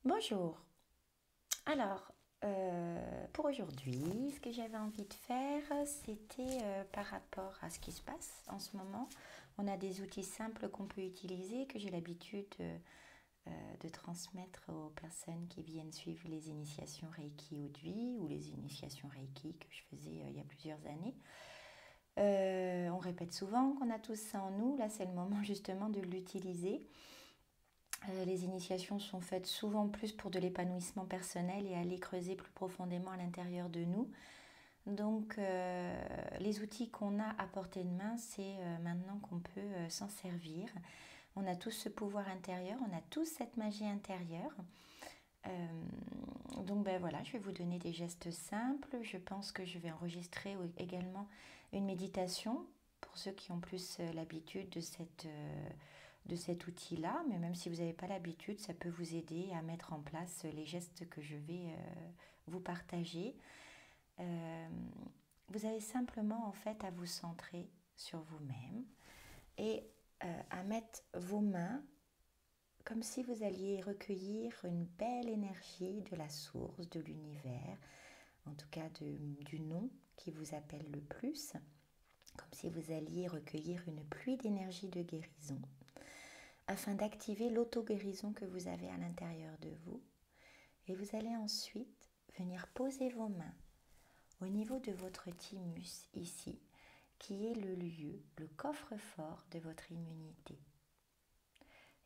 Bonjour. Alors, pour aujourd'hui, ce que j'avais envie de faire, c'était par rapport à ce qui se passe en ce moment. On a des outils simples qu'on peut utiliser, que j'ai l'habitude de transmettre aux personnes qui viennent suivre les initiations Reiki Eau de Vie ou les initiations Reiki que je faisais il y a plusieurs années. On répète souvent qu'on a tous ça en nous. Là, c'est le moment justement de l'utiliser. Les initiations sont faites souvent plus pour de l'épanouissement personnel et aller creuser plus profondément à l'intérieur de nous. Donc les outils qu'on a à portée de main, c'est maintenant qu'on peut s'en servir. On a tous ce pouvoir intérieur, on a tous cette magie intérieure. Donc ben voilà, je vais vous donner des gestes simples. Je pense que je vais enregistrer également une méditation pour ceux qui ont plus l'habitude de cet outil-là. Mais même si vous n'avez pas l'habitude, ça peut vous aider à mettre en place les gestes que je vais vous partager. Vous avez simplement en fait à vous centrer sur vous-même et à mettre vos mains comme si vous alliez recueillir une belle énergie de la source, de l'univers, en tout cas du nom qui vous appelle le plus, comme si vous alliez recueillir une pluie d'énergie de guérison, afin d'activer l'auto-guérison que vous avez à l'intérieur de vous. Et vous allez ensuite venir poser vos mains au niveau de votre thymus ici, qui est le lieu, le coffre-fort de votre immunité.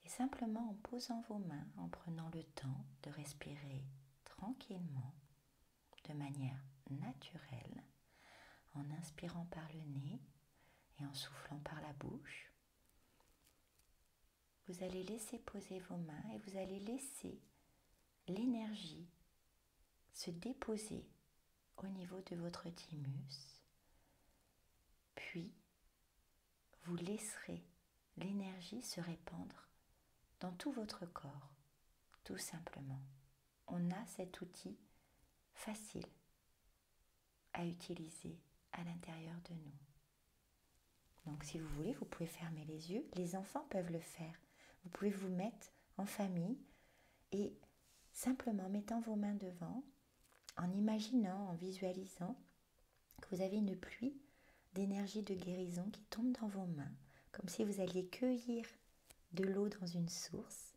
Et simplement en posant vos mains, en prenant le temps de respirer tranquillement, de manière naturelle, en inspirant par le nez et en soufflant par la bouche, vous allez laisser poser vos mains et vous allez laisser l'énergie se déposer au niveau de votre thymus. Puis, vous laisserez l'énergie se répandre dans tout votre corps, tout simplement. On a cet outil facile à utiliser à l'intérieur de nous. Donc si vous voulez, vous pouvez fermer les yeux. Les enfants peuvent le faire. Vous pouvez vous mettre en famille et simplement mettant vos mains devant, en imaginant, en visualisant que vous avez une pluie d'énergie de guérison qui tombe dans vos mains, comme si vous alliez cueillir de l'eau dans une source.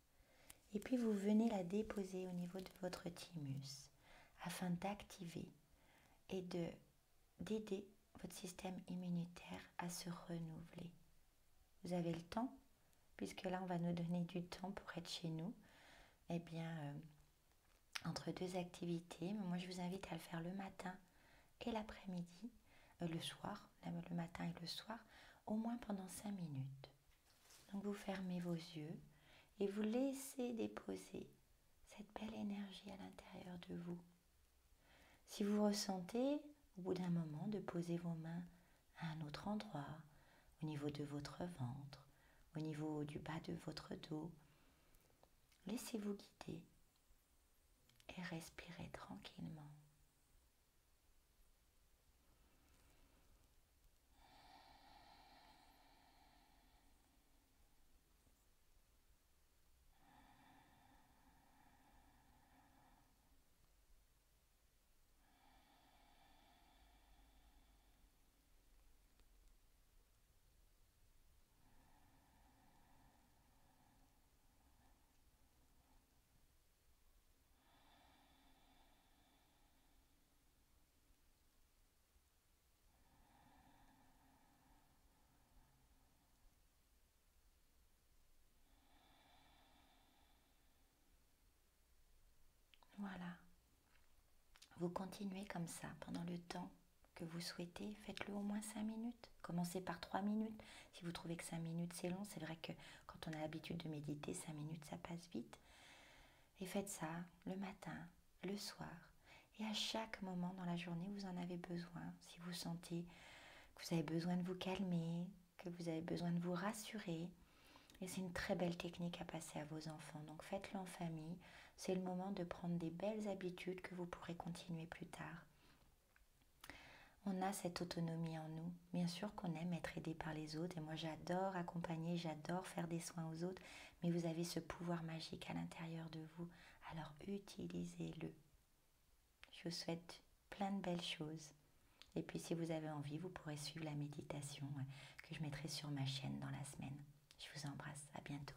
Et puis vous venez la déposer au niveau de votre thymus afin d'activer et d'aider votre système immunitaire à se renouveler. Vous avez le temps, puisque là on va nous donner du temps pour être chez nous, eh bien entre deux activités, mais moi je vous invite à le faire le matin et l'après-midi, le soir, le matin et le soir, au moins pendant 5 minutes. Donc vous fermez vos yeux et vous laissez déposer cette belle énergie à l'intérieur de vous. Si vous ressentez au bout d'un moment de poser vos mains à un autre endroit, au niveau de votre ventre, au niveau du bas de votre dos, laissez-vous guider et respirez tranquillement. Voilà. Vous continuez comme ça pendant le temps que vous souhaitez. Faites-le au moins 5 minutes. Commencez par 3 minutes. Si vous trouvez que 5 minutes c'est long, c'est vrai que quand on a l'habitude de méditer, 5 minutes ça passe vite. Et faites ça le matin, le soir. Et à chaque moment dans la journée, vous en avez besoin. Si vous sentez que vous avez besoin de vous calmer, que vous avez besoin de vous rassurer. Et c'est une très belle technique à passer à vos enfants. Donc faites-le en famille. C'est le moment de prendre des belles habitudes que vous pourrez continuer plus tard. On a cette autonomie en nous. Bien sûr qu'on aime être aidé par les autres. Et moi, j'adore accompagner, j'adore faire des soins aux autres. Mais vous avez ce pouvoir magique à l'intérieur de vous. Alors alors utilisez-le. Je vous souhaite plein de belles choses. Et puis si vous avez envie, vous pourrez suivre la méditation que je mettrai sur ma chaîne dans la semaine. Je vous embrasse, à bientôt.